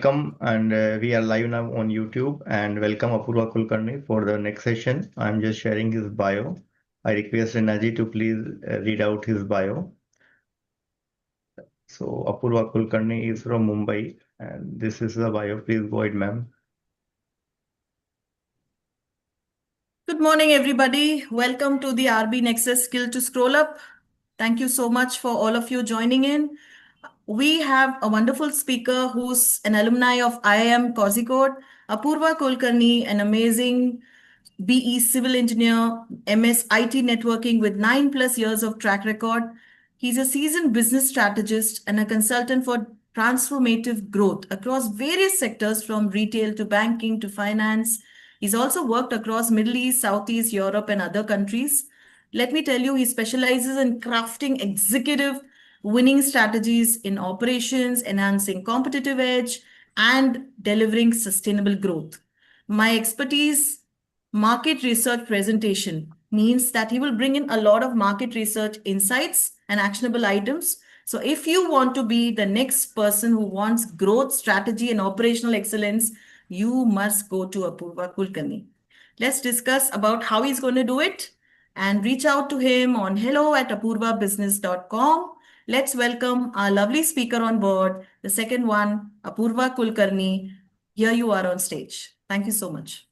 welcome, and we are live now on YouTube. And welcome Apurva Kulkarni for the next session. I'm just sharing his bio. I request Renaji to please read out his bio. So Apurva Kulkarni is from Mumbai, and this is the bio. Please go ahead, ma'am. Good morning, everybody. Welcome to the RB Nexus Skill to Scroll Up. Thank you so much for all of you joining in. We have a wonderful speaker who's an alumni of IIM Kozhikode, Apurva Kulkarni, an amazing BE civil engineer, MS IT networking with 9+ years of track record. He's a seasoned business strategist and a consultant for transformative growth across various sectors from retail to banking to finance. He's also worked across Middle East, Southeast Europe, and other countries. Let me tell you, he specializes in crafting executive winning strategies in operations, enhancing competitive edge, and delivering sustainable growth. My expertise, market research presentation, means that he will bring in a lot of market research insights and actionable items. So if you want to be the next person who wants growth strategy and operational excellence, you must go to Apurva Kulkarni. Let's discuss about how he's going to do it and reach out to him on hello@apurvabusiness.com. Let's welcome our lovely speaker on board, the second one, Apurva Kulkarni. Here you are on stage. Thank you so much.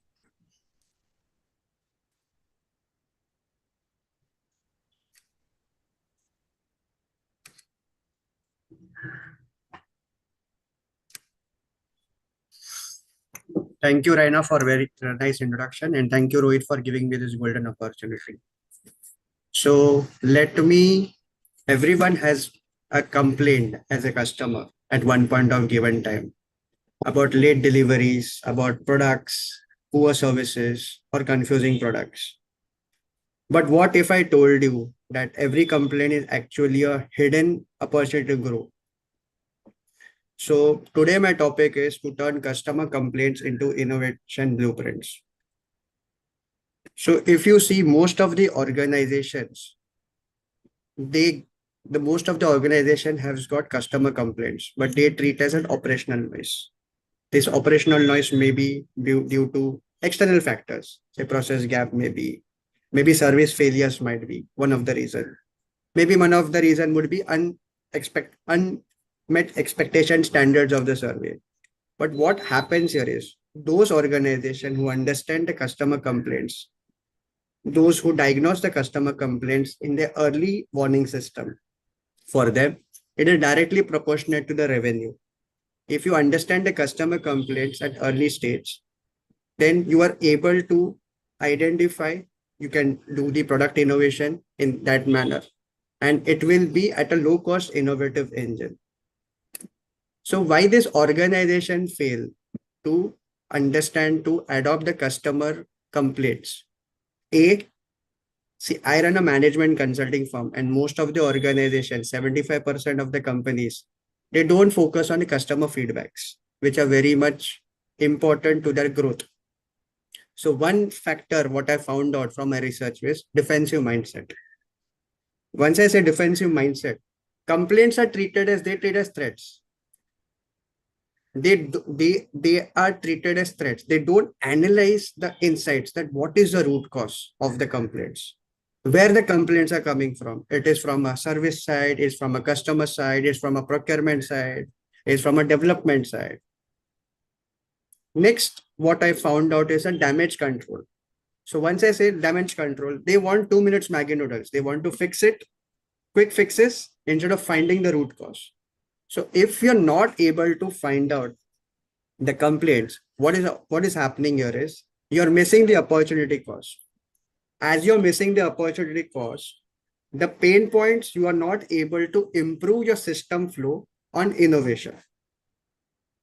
Thank you, Raina, for a very nice introduction, and thank you, Rohit, for giving me this golden opportunity. So everyone has a complaint as a customer at one point of given time about late deliveries, about products, poor services, or confusing products. But what if I told you that every complaint is actually a hidden opportunity to grow? So today my topic is to turn customer complaints into innovation blueprints. So if you see most of the organizations, most of the organization has got customer complaints, but they treat as an operational noise. This operational noise may be due to external factors, say process gap, maybe service failures might be one of the reasons. Maybe one of the reason would be unmet expectation standards of the survey. But what happens here is those organizations who understand the customer complaints, those who diagnose the customer complaints in the early warning system, for them, it is directly proportionate to the revenue. If you understand the customer complaints at early stage, then you are able to identify, you can do the product innovation in that manner, and it will be at a low cost innovative engine. So why this organization fail to understand, to adopt the customer complaints? See, I run a management consulting firm, and most of the organizations, 75% of the companies, they don't focus on the customer feedbacks, which are very much important to their growth. So one factor, what I found out from my research is defensive mindset. Once I say defensive mindset, complaints are treated as threats. They are treated as threats. They don't analyze the insights, that what is the root cause of the complaints, where the complaints are coming from. It is from a service side, it's from a customer side, it's from a procurement side, it's from a development side. Next, what I found out is a damage control. So once I say damage control, they want 2 minutes Maggi noodles. They want to fix it, quick fixes, instead of finding the root cause. So if you're not able to find out the complaints, what is happening here is you're missing the opportunity cost. As you're missing the opportunity cost, the pain points, you are not able to improve your system flow on innovation.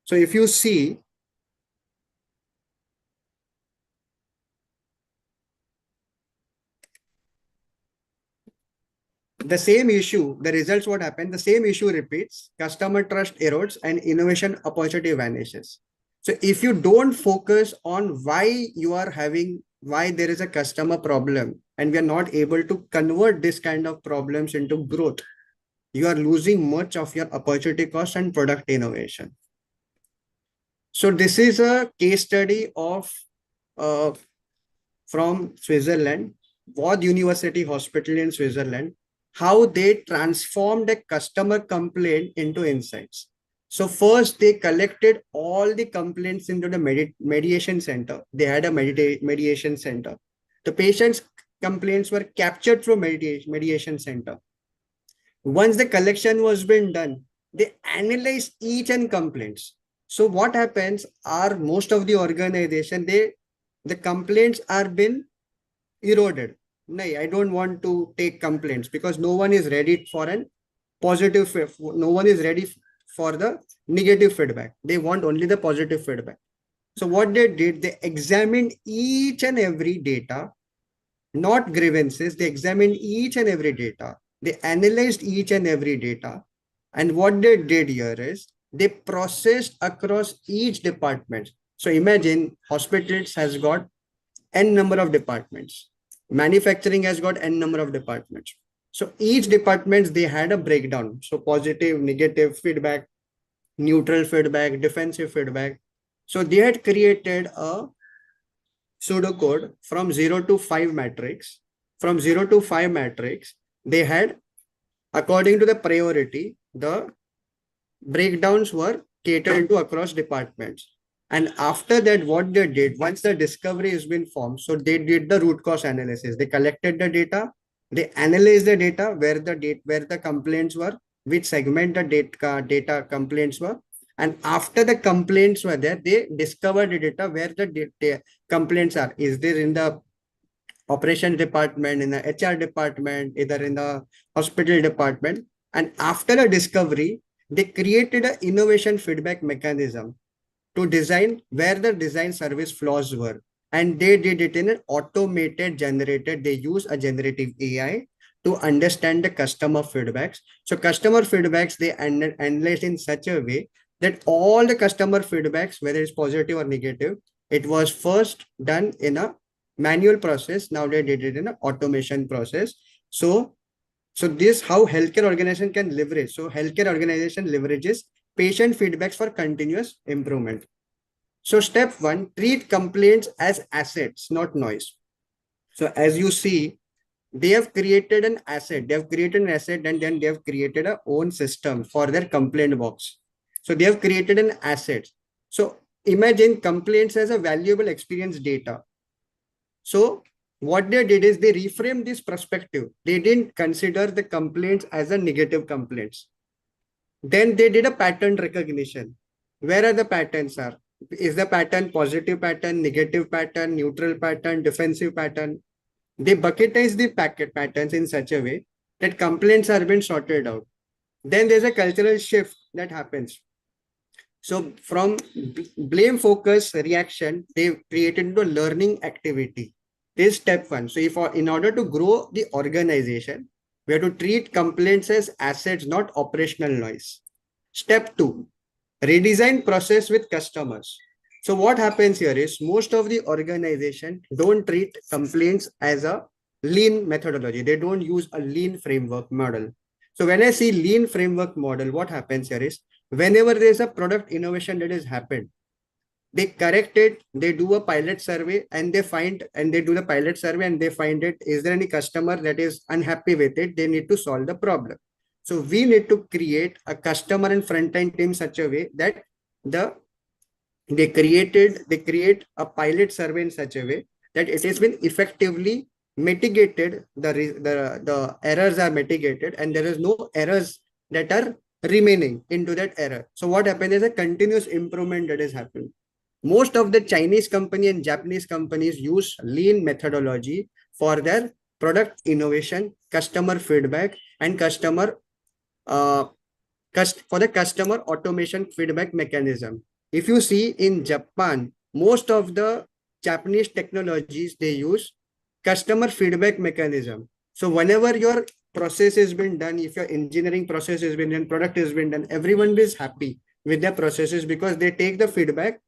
So if you see, the same issue, the results, what happened, the same issue repeats, customer trust erodes, and innovation opportunity vanishes. So if you don't focus on why there is a customer problem, and we are not able to convert this kind of problems into growth, you are losing much of your opportunity cost and product innovation. So this is a case study of uh, from Switzerland, Vaud University Hospital in Switzerland, how they transformed a customer complaint into insights. So first they collected all the complaints into the mediation center. They had a mediation center. The patient's complaints were captured through mediation center. Once the collection was been done, they analyze each and complaints. So what happens are most of the organization, the complaints are been eroded. No, I don't want to take complaints because no one is ready for an positive, no one is ready for the negative feedback. They want only the positive feedback. So what they did, they examined each and every data, not grievances. They examined each and every data. They analyzed each and every data. And what they did here is they processed across each department. So imagine hospitals has got n number of departments. Manufacturing has got n number of departments. So each department, they had a breakdown. So positive, negative feedback, neutral feedback, defensive feedback. So they had created a pseudocode from 0 to 5 matrix. From 0 to 5 matrix, they had, according to the priority, the breakdowns were catered to across departments. And after that, what they did, once the discovery has been formed, so they did the root cause analysis. They collected the data, they analyzed the data, where the complaints were, which segment the data complaints were. And after the complaints were there, they discovered the data where the complaints are. Is there in the operations department, in the HR department, either in the hospital department. And after a discovery, they created an innovation feedback mechanism to design where the design service flaws were. And they did it in an automated generated. They use a generative AI to understand the customer feedbacks. So customer feedbacks, they analyze in such a way that all the customer feedbacks, whether it's positive or negative, it was first done in a manual process. Now they did it in an automation process. So this how healthcare organization can leverage. So healthcare organization leverages patient feedbacks for continuous improvement. So step 1, treat complaints as assets, not noise. So as you see, they have created an asset. They have created an asset and then they have created a own system for their complaint box. So they have created an asset. So imagine complaints as a valuable experience data. So what they did is they reframed this perspective. They didn't consider the complaints as a negative complaints. Then they did a pattern recognition. Where are the patterns are? Is the pattern positive pattern, negative pattern, neutral pattern, defensive pattern? They bucketize the patterns in such a way that complaints are being sorted out. Then there's a cultural shift that happens. So from blame focus reaction, they created into a learning activity. This is step 1. So in order to grow the organization, we have to treat complaints as assets, not operational noise. Step 2, redesign process with customers. So what happens here is most of the organization don't treat complaints as a lean methodology. They don't use a lean framework model. So when I see lean framework model, what happens here is whenever there's a product innovation that has happened, they correct it, they do a pilot survey and they find, and they do the pilot survey and they find it, is there any customer that is unhappy with it? They need to solve the problem. So we need to create a customer and front-end team such a way that they create a pilot survey in such a way that it has been effectively mitigated, the errors are mitigated and there is no errors that are remaining into that error. So what happens is a continuous improvement that is happening. Most of the Chinese company and Japanese companies use lean methodology for their product innovation, customer feedback, and for the customer automation feedback mechanism. If you see in Japan, most of the Japanese technologies, they use customer feedback mechanism. So whenever your process has been done, if your engineering process has been done, product has been done, everyone is happy with their processes because they take the feedback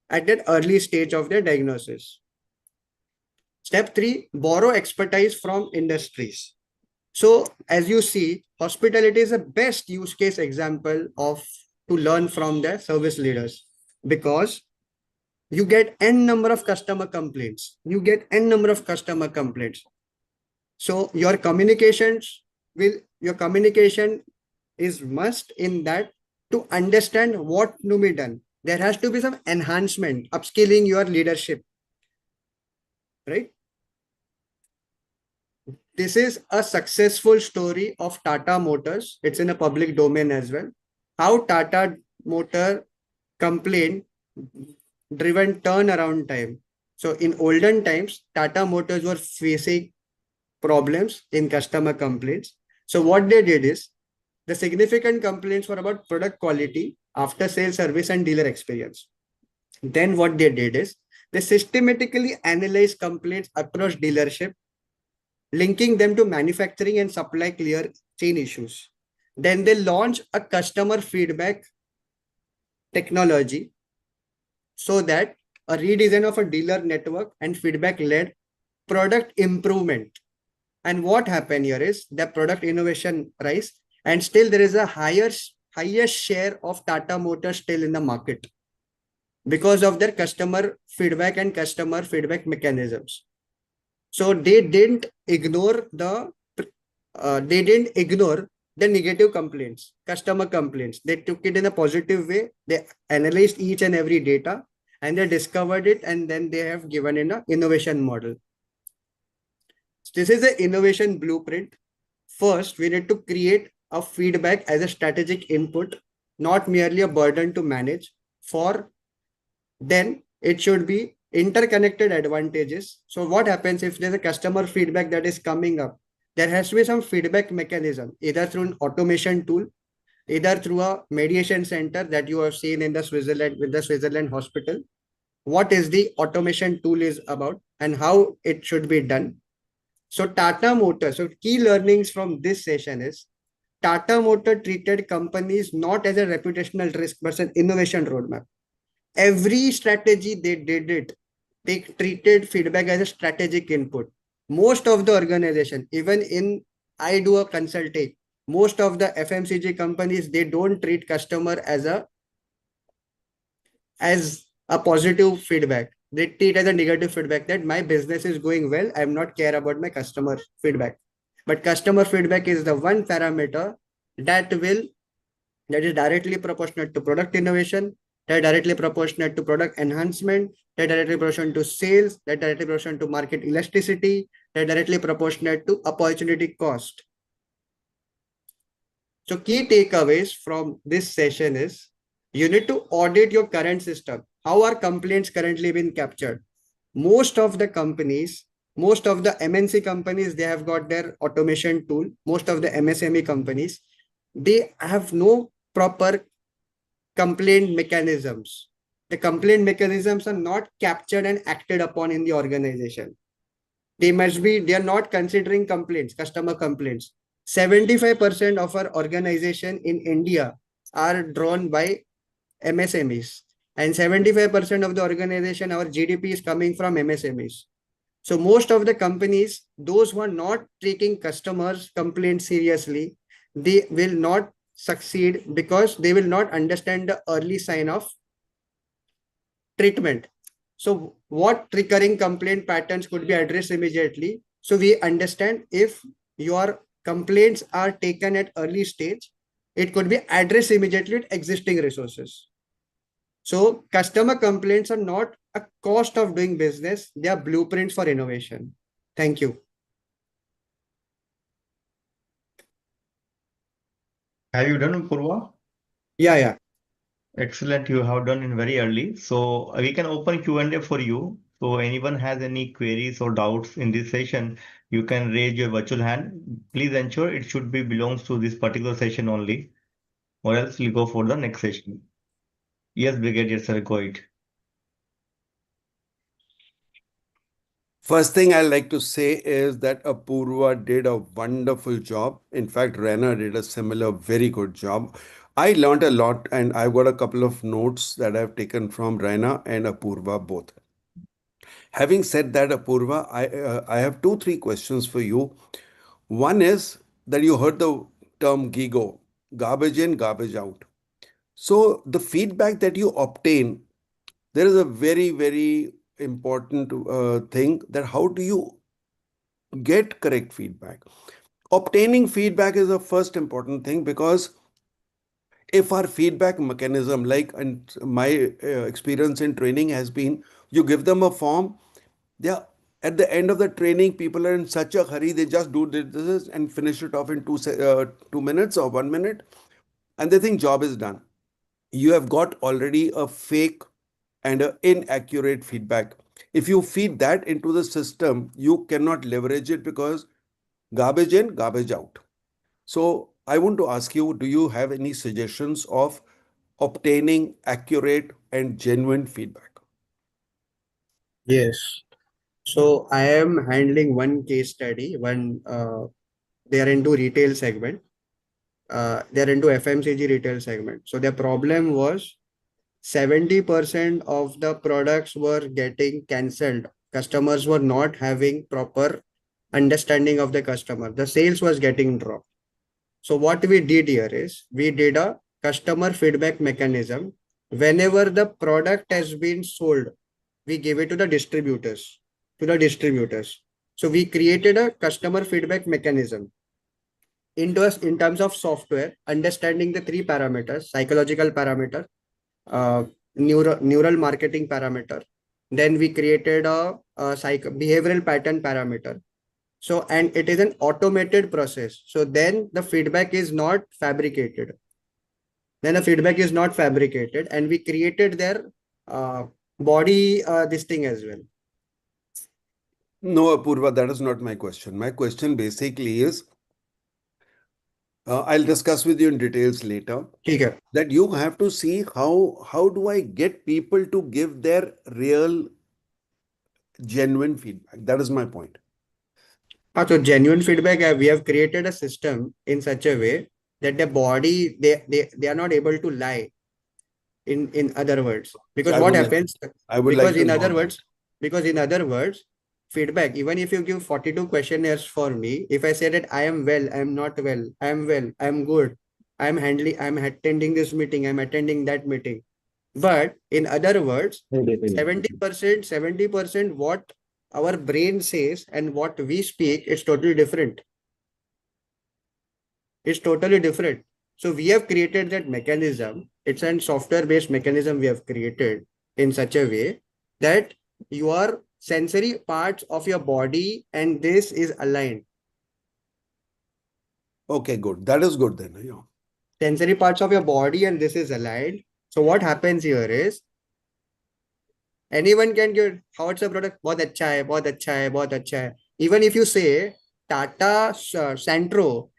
at that early stage of their diagnosis. Step 3, borrow expertise from industries. So as you see, hospitality is the best use case example to learn from the service leaders. because you get n number of customer complaints. You get n number of customer complaints. So your communication is must in that to understand what to be done. There has to be some enhancement, upskilling your leadership, right? This is a successful story of Tata Motors. It's in a public domain as well. How Tata Motor complaint driven turnaround time. So in olden times, Tata Motors were facing problems in customer complaints. So what they did is the significant complaints were about product quality, after sales service and dealer experience. Then what they did is they systematically analyzed complaints across dealership, linking them to manufacturing and supply clear chain issues. Then they launched a customer feedback technology so that a redesign of a dealer network and feedback led product improvement. And what happened here is the product innovation rise, and still there is a highest share of Tata Motors still in the market because of their customer feedback and customer feedback mechanisms. So they didn't ignore the negative complaints, customer complaints. They took it in a positive way. They analyzed each and every data and they discovered it, and then they have given in an innovation model. This is an innovation blueprint. First, we need to create a feedback as a strategic input, not merely a burden to manage. Then it should be interconnected advantages. So what happens if there's a customer feedback that is coming up? There has to be some feedback mechanism, either through an automation tool, either through a mediation center that you have seen in the Switzerland with the Switzerland hospital. What is the automation tool is about and how it should be done. So Tata Motor, so key learnings from this session is Tata Motor treated companies not as a reputational risk, but as an innovation roadmap. Every strategy they did it, they treated feedback as a strategic input. Most of the organization, even in I do a consulting, most of the FMCG companies, they don't treat customer as a positive feedback. They treat as a negative feedback that my business is going well. I'm not care about my customer feedback. But customer feedback is the one parameter that is directly proportionate to product innovation, that is directly proportionate to product enhancement, that is directly proportionate to sales, that is directly proportionate to market elasticity, that is directly proportionate to opportunity cost. So key takeaways from this session is you need to audit your current system. How are complaints currently being captured? Most of the companies, most of the MNC companies, they have got their automation tool. Most of the MSME companies, they have no proper complaint mechanisms. The complaint mechanisms are not captured and acted upon in the organization. They are not considering complaints, customer complaints. 75% of our organization in India are drawn by MSMEs, and 75% of the organization, our GDP is coming from MSMEs. So most of the companies, those who are not taking customers' complaints seriously, they will not succeed because they will not understand the early sign of treatment. So what recurring complaint patterns could be addressed immediately? So we understand if your complaints are taken at early stage, it could be addressed immediately with existing resources. So customer complaints are not a cost of doing business. They are blueprints for innovation. Thank you. Have you done, Apurva? Yeah. Excellent. You have done it very early. So we can open Q&A for you. So anyone has any queries or doubts in this session, you can raise your virtual hand. Please ensure it should be belongs to this particular session only, or else we'll go for the next session. Yes, Brigadier sir, go ahead. First thing I like to say is that Apurva did a wonderful job. In fact, Rena did a similar, very good job. I learned a lot and I've got a couple of notes that I've taken from Rena and Apurva both. Having said that, Apurva, I have 2-3 questions for you. One is that you heard the term GIGO, garbage in, garbage out. So the feedback that you obtain there is a very, very important thing, that how do you get correct feedback? Obtaining feedback is the first important thing, because if our feedback mechanism, like, and my experience in training has been, you give them a form, they are, at the end of the training, people are in such a hurry, they just do this and finish it off in 2 minutes or 1 minute, and they think job is done. You have got already a fake and a inaccurate feedback. If you feed that into the system, you cannot leverage it, because garbage in, garbage out. So I want to ask you, do you have any suggestions of obtaining accurate and genuine feedback? Yes. So I am handling one case study. They are into retail segment. They are into FMCG retail segment. So their problem was 70% of the products were getting cancelled. Customers were not having proper understanding of the customer. The sales was getting dropped. So what we did here is we did a customer feedback mechanism. Whenever the product has been sold, we give it to the distributors, So we created a customer feedback mechanism into us in terms of software, understanding the three parameters: psychological parameter, uh, neural marketing parameter. Then we created a behavioral pattern parameter. So, and it is an automated process. So then the feedback is not fabricated. And we created their body this thing as well. No, Apurva, that is not my question. My question basically is, I'll discuss with you in details later, ठीक है. that you have to see how do I get people to give their real, genuine feedback. That is my point. So genuine feedback, we have created a system in such a way that the body, they are not able to lie. In other words, because I what would like, happens, I would because like to in know other that. words, feedback, even if you give 42 questionnaires for me, if I say that I am well, I am not well, I am well, I am good, I'm attending this meeting, I'm attending that meeting. But in other words, 70% what our brain says and what we speak is totally different. It's totally different. So we have created that mechanism. It's a software-based mechanism we have created in such a way that your sensory parts of your body and this is aligned. Okay, good. That is good then. Yeah. Sensory parts of your body and this is aligned. So what happens here is anyone can get how it's a product, बहुत अच्छा है, बहुत अच्छा है, बहुत अच्छा है. Even if you say Tata Santro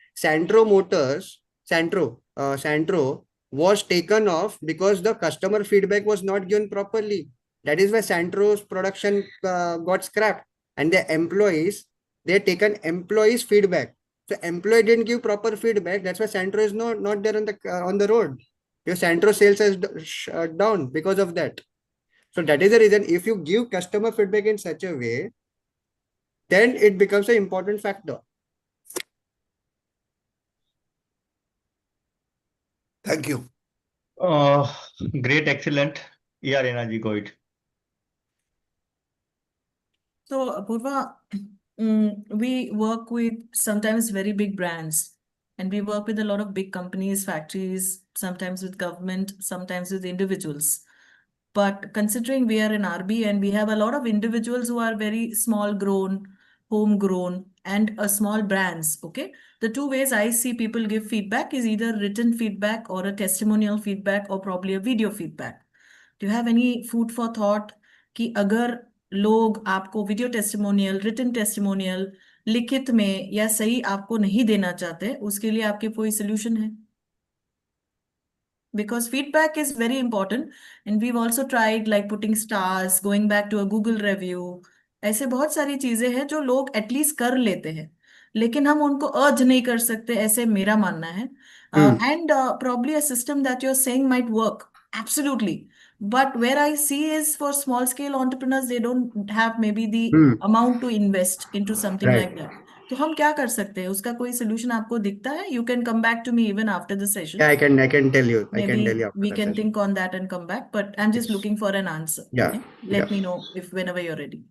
was taken off because the customer feedback was not given properly. That is why Santro's production got scrapped, and the employees, they taken employees feedback. So employee didn't give proper feedback. That's why Santro is not there on the road. Your Santro sales is down because of that. So that is the reason if you give customer feedback in such a way, then it becomes an important factor. Thank you. Great, excellent. Yeah, Renaji, go ahead. So, Apurva, we work with sometimes very big brands, and we work with a lot of big companies, factories, sometimes with government, sometimes with individuals. But considering we are in RB and we have a lot of individuals who are very small grown, homegrown, and a small brands, okay? The two ways I see people give feedback is either written feedback or a testimonial feedback or probably a video feedback. Do you have any food for thought कि अगर लोग आपको video testimonial, written testimonial, लिखित में या सही आपको नहीं देना चाहते, उसके लिए आपके कोई सोल्यूशन है? Because feedback is very important and we've also tried like putting stars, going back to a Google review. ऐसे बहुत सारी चीजें हैं जो लोग एटलीस्ट कर लेते हैं, लेकिन हम उनको अर्ज नहीं कर सकते, ऐसे मेरा मानना है. And probably a system that you're saying might work absolutely, but where I see is for small scale entrepreneurs, they don't have maybe the amount to invest into something Right. like that. तो हम क्या कर सकते हैं, उसका कोई solution आपको दिखता है? You can come back to me even after the session. Yeah, I can tell you. I can tell you Maybe after we the can session. think on that and come back, but I'm just Yes. looking for an answer. Yeah. Okay, Yeah. let me know if whenever you're ready.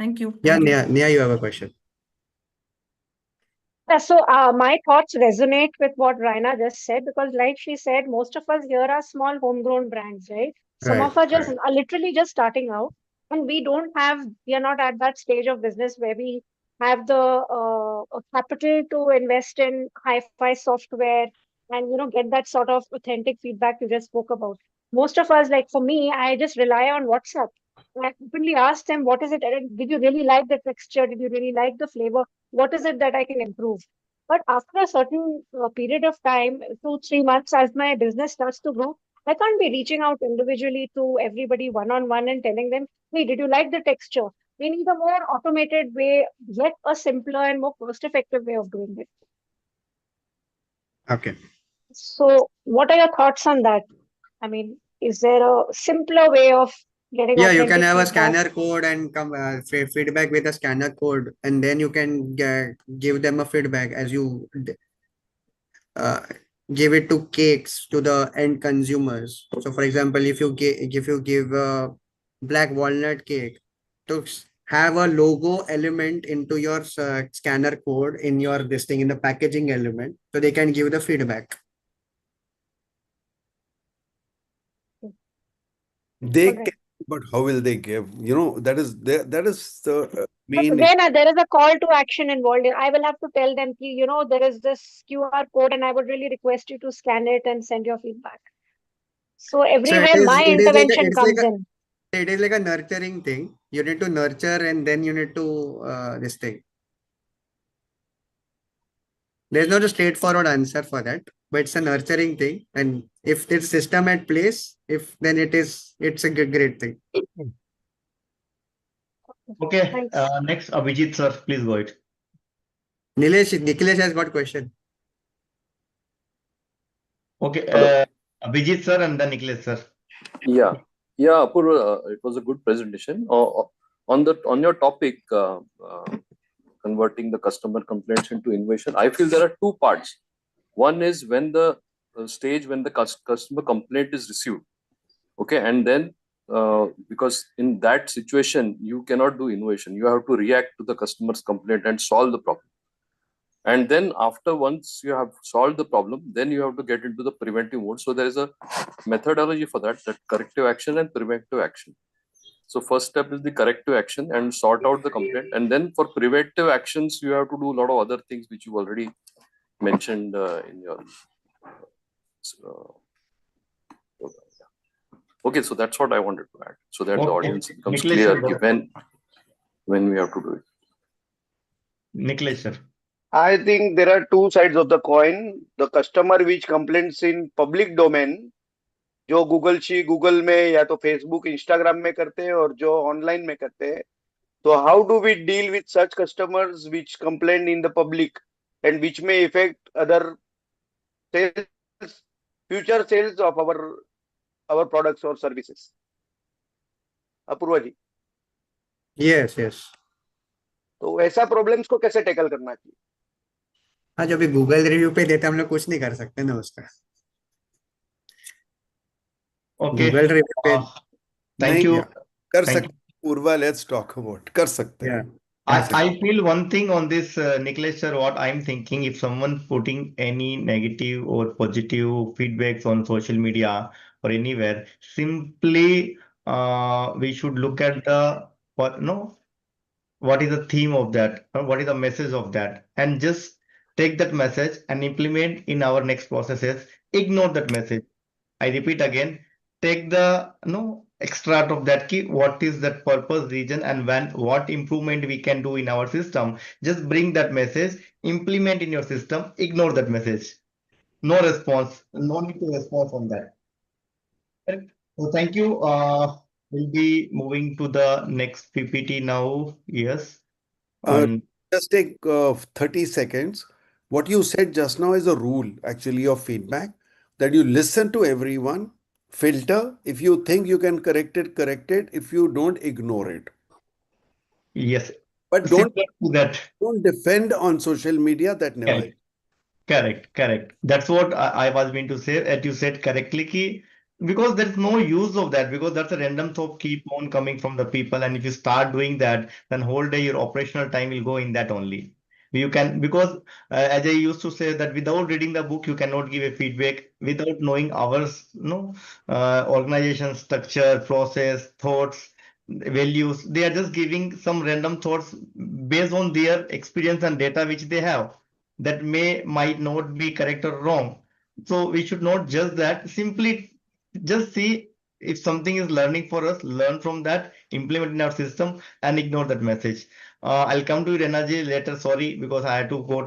Thank you. Yeah, Thank you. Nia, you have a question. Yeah, so my thoughts resonate with what Raina just said because, like she said, most of us here are small homegrown brands, right? Some Right. of us just Right. are literally just starting out, and we are not at that stage of business where we have the capital to invest in hi-fi software and get that sort of authentic feedback you just spoke about. Most of us, like for me, I just rely on WhatsApp. I openly ask them, what is it? Did you really like the texture? Did you really like the flavor? What is it that I can improve? But after a certain period of time, 2, 3 months, as my business starts to grow, I can't be reaching out individually to everybody one on one and telling them, hey, did you like the texture? We need a more automated way, yet a simpler and more cost effective way of doing it. Okay. So, what are your thoughts on that? I mean, is there a simpler way of getting Yeah, you can authentic have a feedback? scanner code and come feedback with a scanner code, and then you can give them a feedback as you uh, give it to cakes to the end consumers. So, for example, if you give a black walnut cake, to have a logo element into your scanner code in your this thing in the packaging element, so they can give the feedback. They All can, right. but how will they give? That is the But main. again, there is a call to action involved. I will have to tell them, there is this QR code, and I would really request you to scan it and send your feedback. So So everywhere my intervention comes in. it is like a nurturing thing. You need to nurture and then you need to this thing. There's not a straightforward answer for that, but it's a nurturing thing. And if this system at place, if then it's a great thing. Okay, Thanks. next Abhijit sir, please go ahead. Nikhilesh has got question. Okay, Hello. Abhijit sir and then Nicholas sir. Yeah, yeah, Apurva, it was a good presentation. On your topic, converting the customer complaints into innovation, I feel there are two parts. One is when the stage when the customer complaint is received, okay, and then because in that situation you cannot do innovation, you have to react to the customer's complaint and solve the problem. And then after once you have solved the problem, then you have to get into the preventive mode. So there is a methodology for that corrective action and preventive action. So first step is the corrective action and sort out the complaint. And then for preventive actions, you have to do a lot of other things which you already mentioned in your program. Okay, so that's what I wanted to add, so that the Okay, audience becomes Nicholas clear sir, go. when we have to do it. Nicholas sir. I think there are two sides of the coin. The customer which complains in public domain, जो Google में या तो Facebook Instagram में करते हैं और जो online में करते हैं. So how do we deal with such customers which complain in the public and which may affect other sales, future sales of our products or services? Apoorva ji, Yes, yes. तो ऐसा प्रॉब्लम्स को कैसे tackle करना चाहिए? हाँ, जो भी Google review पे देते हम लोग कुछ नहीं कर सकते ना उसका. Okay, गूगल रिव्यू पे thank you. कर Thank सकते पूर्वा, let's talk about कर सकते हैं. I feel one thing on this, Nicholas sir, what I'm thinking, if someone putting any negative or positive feedbacks on social media or anywhere, simply we should look at what is the theme of that, or what is the message of that, and just take that message and implement in our next processes. Ignore that message. I repeat again, take the extract of that key, what is that purpose, region, and when what improvement we can do in our system. Just bring that message, implement in your system, ignore that message. No response, no need to respond on that. Correct? So thank you. We'll be moving to the next PPT now. Yes. And Just take 30 seconds. What you said just now is a rule actually of feedback, that you listen to everyone, filter. If you think you can correct it, correct it. If you don't, ignore it. yes, But similar to that. don't defend on social media. That never. Correct. Correct. That's what I was going to say. As you said correctly, ki, because there's no use of that, because that's a random thought keep on coming from the people, and if you start doing that, then whole day your operational time will go in that only. You can, because as I used to say that without reading the book, you cannot give a feedback. Without knowing ours, organization structure, process, thoughts, values, they are just giving some random thoughts based on their experience and data which they have, that might not be correct or wrong. So we should not judge that. Simply just see if something is learning for us, learn from that, implement in our system, and ignore that message. I'll come to you, Renaji, later. Sorry, because I had to go